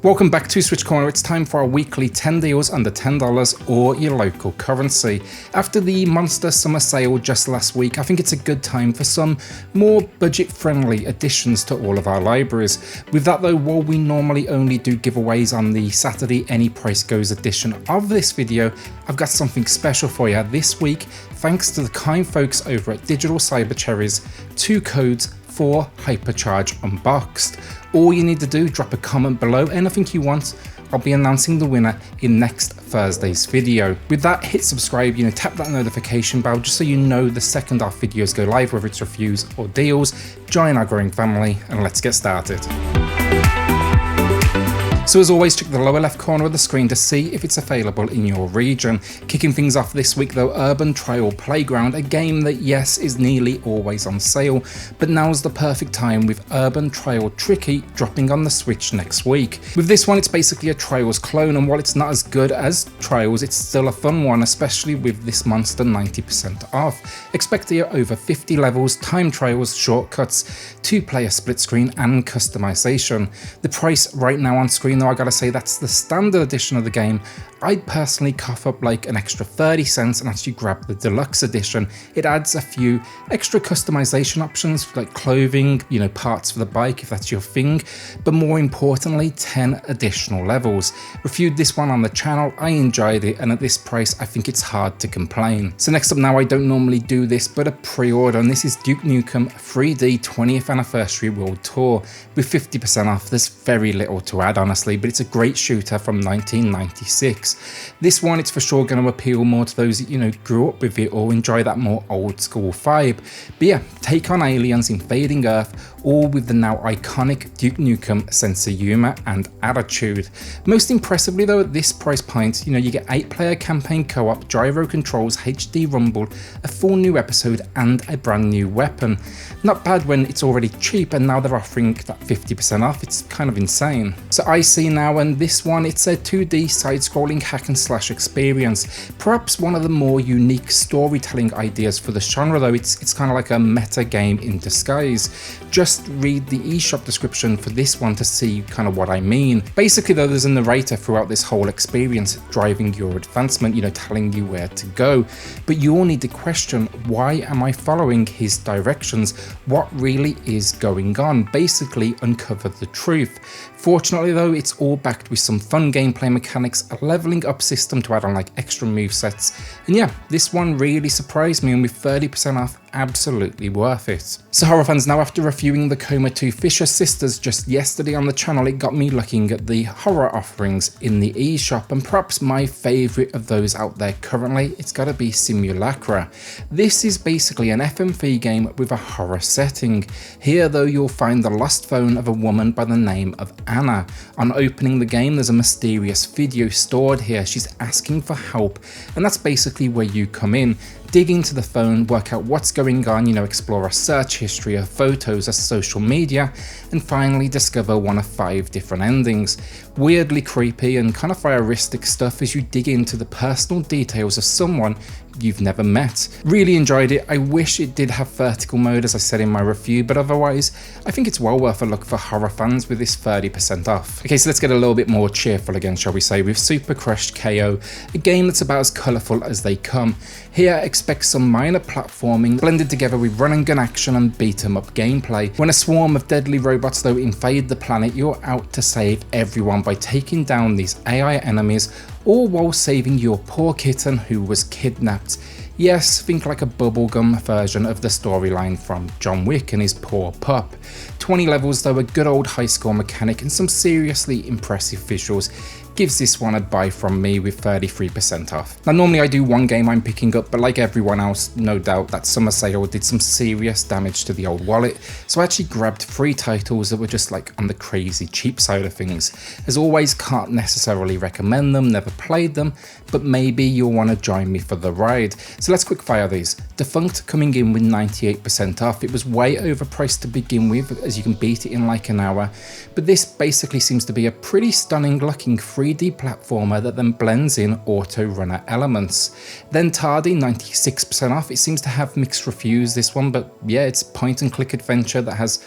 Welcome back to SwitchCorner. It's time for our weekly 10 deals under $10 or your local currency. After the monster summer sale just last week, I think it's a good time for some more budget-friendly additions to all of our libraries. With that though, while we normally only do giveaways on the Saturday Any Price Goes edition of this video, I've got something special for you this week, thanks to the kind folks over at Digital Cyber Cherries. 2 codes for Hypercharge Unboxed. All you need to do, drop a comment below, anything you want. I'll be announcing the winner in next Thursday's video. With that, hit subscribe, tap that notification bell just so you know the second our videos go live, whether it's reviews or deals. Join our growing family and let's get started. So as always, check the lower left corner of the screen to see if it's available in your region. Kicking things off this week though, Urban Trail Playground, a game that yes is nearly always on sale, but now's the perfect time with Urban Trail Tricky dropping on the Switch next week. With this one, it's basically a Trails clone, and while it's not as good as Trails, it's still a fun one, especially with this monster 90% off. Expect here over 50 levels, time trials, shortcuts, 2-player split screen and customization. The price right now on screen though, I gotta say that's the standard edition of the game. I'd personally cough up like an extra 30 cents and actually grab the deluxe edition. It adds a few extra customization options like clothing, parts for the bike if that's your thing, but more importantly 10 additional levels. Reviewed this one on the channel, I enjoyed it, and at this price I think it's hard to complain. So next up now, I don't normally do this, but a pre-order, and this is Duke Nukem 3D 20th Anniversary World Tour. With 50% off, there's very little to add honestly, but it's a great shooter from 1996. This one, it's for sure going to appeal more to those that grew up with it or enjoy that more old school vibe. But yeah, take on aliens invading Earth, all with the now iconic Duke Nukem sense of humour and attitude. Most impressively though, at this price point, you get 8-player campaign co-op, gyro controls, HD rumble, a full new episode and a brand new weapon. Not bad when it's already cheap, and now they're offering that 50% off. It's kind of insane. So ICEY now, and this one, it's a 2D side-scrolling hack and slash experience. Perhaps one of the more unique storytelling ideas for the genre though. It's kind of like a meta game in disguise. Just read the eShop description for this one to see kind of what I mean. Basically though, there's a narrator throughout this whole experience driving your advancement, telling you where to go, but you all need to question, why am I following his directions? What really is going on? Basically uncover the truth. Fortunately though, it's all backed with some fun gameplay mechanics, a leveling up system to add on like extra movesets, and yeah, this one really surprised me, and with 30% off, absolutely worth it. So horror fans, now after reviewing the Coma 2 Fisher Sisters just yesterday on the channel, it got me looking at the horror offerings in the eShop, and perhaps my favourite of those out there currently, it's gotta be Simulacra. This is basically an FMV game with a horror setting. Here though, you'll find the lost phone of a woman by the name of Anna. On opening the game, there's a mysterious video stored here. She's asking for help, and that's basically where you come in. Dig into the phone, work out what's going on, explore a search history of photos, a social media, and finally discover one of 5 different endings. Weirdly creepy and kind of voyeuristic stuff as you dig into the personal details of someone you've never met. Really enjoyed it. I wish it did have vertical mode as I said in my review, but otherwise I think it's well worth a look for horror fans with this 30% off. Okay, so let's get a little bit more cheerful again, shall we say, with Super Crushed KO, a game that's about as colourful as they come. Here expect some minor platforming blended together with run and gun action and beat 'em up gameplay. When a swarm of deadly robots though invade the planet, you're out to save everyone by taking down these AI enemies, all while saving your poor kitten who was kidnapped. Yes, think like a bubblegum version of the storyline from John Wick and his poor pup. 20 levels though, a good old high score mechanic and some seriously impressive visuals. Gives this one a buy from me with 33% off. Now normally I do one game I'm picking up, but like everyone else, no doubt that summer sale did some serious damage to the old wallet, so I actually grabbed 3 titles that were just like on the crazy cheap side of things. As always, can't necessarily recommend them, never played them, but maybe you'll want to join me for the ride. So let's quick fire these. Defunct coming in with 98% off. It was way overpriced to begin with, as you can beat it in like an hour, but this basically seems to be a pretty stunning looking 3D 3D platformer that then blends in auto-runner elements. Then Tardy, 96% off. It seems to have mixed reviews, this one, but yeah, it's a point-and-click adventure that has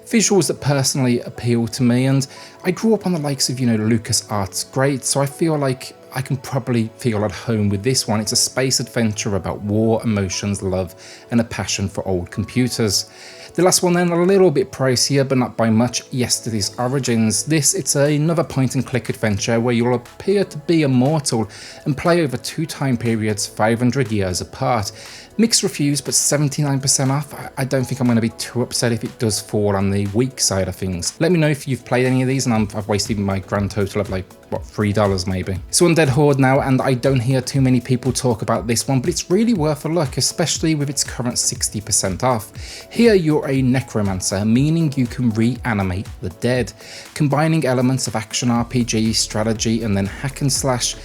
visuals that personally appeal to me, and I grew up on the likes of, LucasArts great, so I feel like I can probably feel at home with this one. It's a space adventure about war, emotions, love, and a passion for old computers. The last one then, a little bit pricier, but not by much, Yesterday's Origins. It's another point-and-click adventure where you'll appear to be immortal and play over 2 time periods 500 years apart. Mixed reviews, but 79% off. I don't think I'm going to be too upset if it does fall on the weak side of things. Let me know if you've played any of these, and I've wasted my grand total of $3 maybe. So Undead Horde now, and I don't hear too many people talk about this one, but it's really worth a look, especially with its current 60% off. Here you're a necromancer, meaning you can reanimate the dead. Combining elements of action RPG, strategy, and then hack and slash,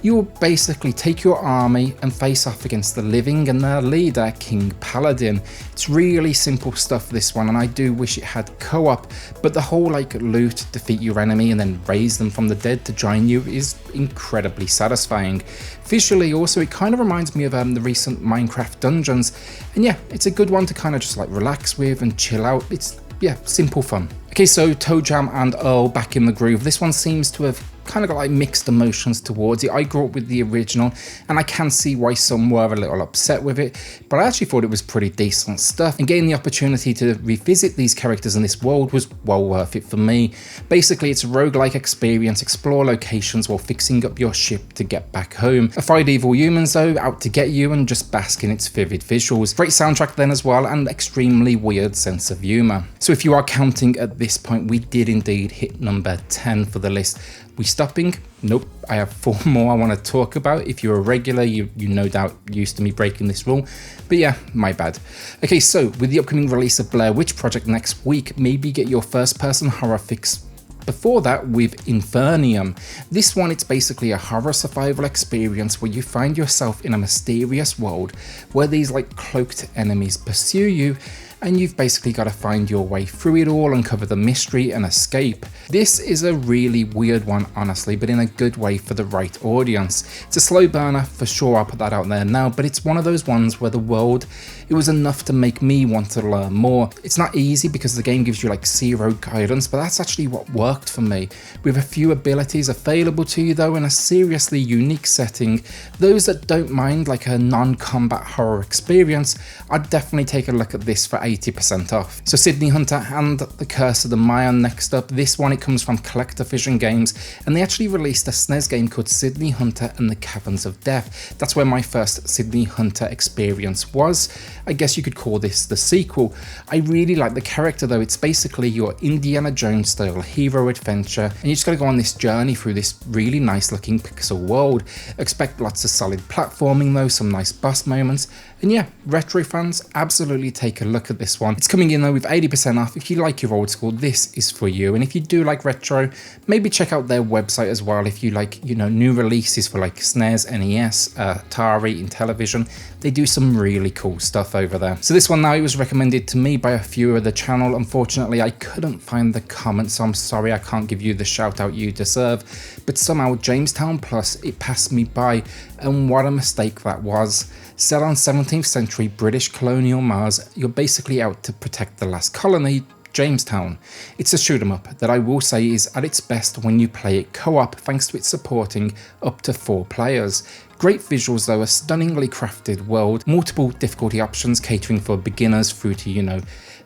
you'll basically take your army and face off against the living and their leader, King Paladin. It's really simple stuff, this one, and I do wish it had co-op, but the whole loot, defeat your enemy, and then raise them from the dead to join you is incredibly satisfying. Visually also, it kind of reminds me of the recent Minecraft dungeons, and yeah, it's a good one to kind of just relax with and chill out. It's, yeah, simple fun. Okay, so Toe Jam and Earl back in the groove. This one seems to have kind of got mixed emotions towards it. I grew up with the original, and I can see why some were a little upset with it, but I actually thought it was pretty decent stuff, and getting the opportunity to revisit these characters in this world was well worth it for me. Basically, it's a roguelike experience, explore locations while fixing up your ship to get back home. Fight evil humans though, out to get you, and just bask in its vivid visuals. Great soundtrack then as well, and extremely weird sense of humour. So if you are counting at this point, we did indeed hit number 10 for the list. We stopping? Nope, I have 4 more I want to talk about. If you're a regular, you no doubt used to me breaking this rule, but yeah, my bad. Okay, so with the upcoming release of Blair Witch Project next week, maybe get your first person horror fix before that with Infernium. This one, it's basically a horror survival experience where you find yourself in a mysterious world where these cloaked enemies pursue you, and you've basically got to find your way through it all, uncover the mystery and escape. This is a really weird one, honestly, but in a good way for the right audience. It's a slow burner for sure, I'll put that out there now, but it's one of those ones where the world, it was enough to make me want to learn more. It's not easy because the game gives you 0 guidance, but that's actually what worked for me. With a few abilities available to you though in a seriously unique setting, those that don't mind a non-combat horror experience, I'd definitely take a look at this for 80% off. So Sydney Hunter and The Curse of the Mayan next up. This one, it comes from Collector Vision Games, and they actually released a SNES game called Sydney Hunter and the Caverns of Death. That's where my first Sydney Hunter experience was. I guess you could call this the sequel. I really like the character though. It's basically your Indiana Jones style hero adventure, and you just gotta go on this journey through this really nice looking pixel world. Expect lots of solid platforming though, some nice boss moments, and yeah, retro fans, absolutely take a look at this one. It's coming in though with 80% off. If you like your old school, this is for you. And if you do like retro, maybe check out their website as well. If you like, new releases for SNES, NES, Atari, Intellivision, they do some really cool stuff over there. So this one now, it was recommended to me by a viewer of the channel. Unfortunately, I couldn't find the comment, so I'm sorry I can't give you the shout out you deserve. But somehow Jamestown Plus, it passed me by, and what a mistake that was. Set on 17th century British colonial Mars, you're basically out to protect the last colony, Jamestown. It's a shoot 'em up that I will say is at its best when you play it co-op, thanks to it supporting up to 4 players. Great visuals though, a stunningly crafted world, multiple difficulty options catering for beginners through to,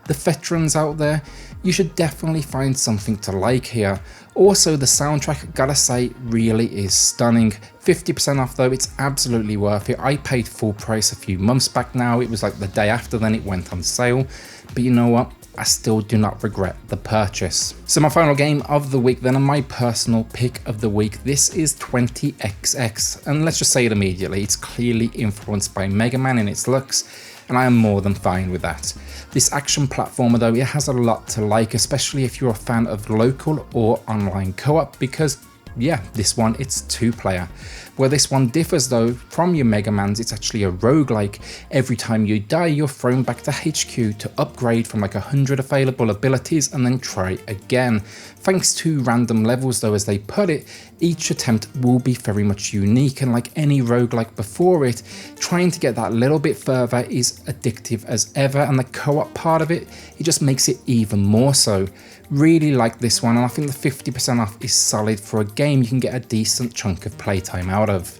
the veterans out there. You should definitely find something to like here. Also, the soundtrack, gotta say, really is stunning. 50% off though, it's absolutely worth it. I paid full price a few months back now. It was the day after then it went on sale. But you know what? I still do not regret the purchase. So my final game of the week then, and my personal pick of the week, this is 20XX. And let's just say it immediately, it's clearly influenced by Mega Man in its looks, and I am more than fine with that. This action platformer though, it has a lot to like, especially if you're a fan of local or online co-op, because yeah, this one, it's 2-player. Where this one differs though from your Mega Man's, it's actually a roguelike. Every time you die, you're thrown back to HQ to upgrade from like 100 available abilities and then try again. Thanks to random levels though, as they put it, each attempt will be very much unique, and like any roguelike before it, trying to get that little bit further is addictive as ever, and the co-op part of it just makes it even more so. Really like this one, and I think the 50% off is solid for a game you can get a decent chunk of playtime out of.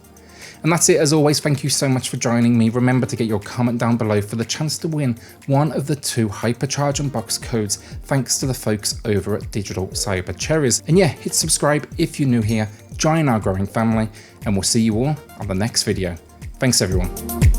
And that's it as always. Thank you so much for joining me. Remember to get your comment down below for the chance to win one of the 2 Hypercharge unbox codes, thanks to the folks over at Digital Cyber Cherries. And yeah, hit subscribe if you're new here, join our growing family, and we'll see you all on the next video. Thanks everyone.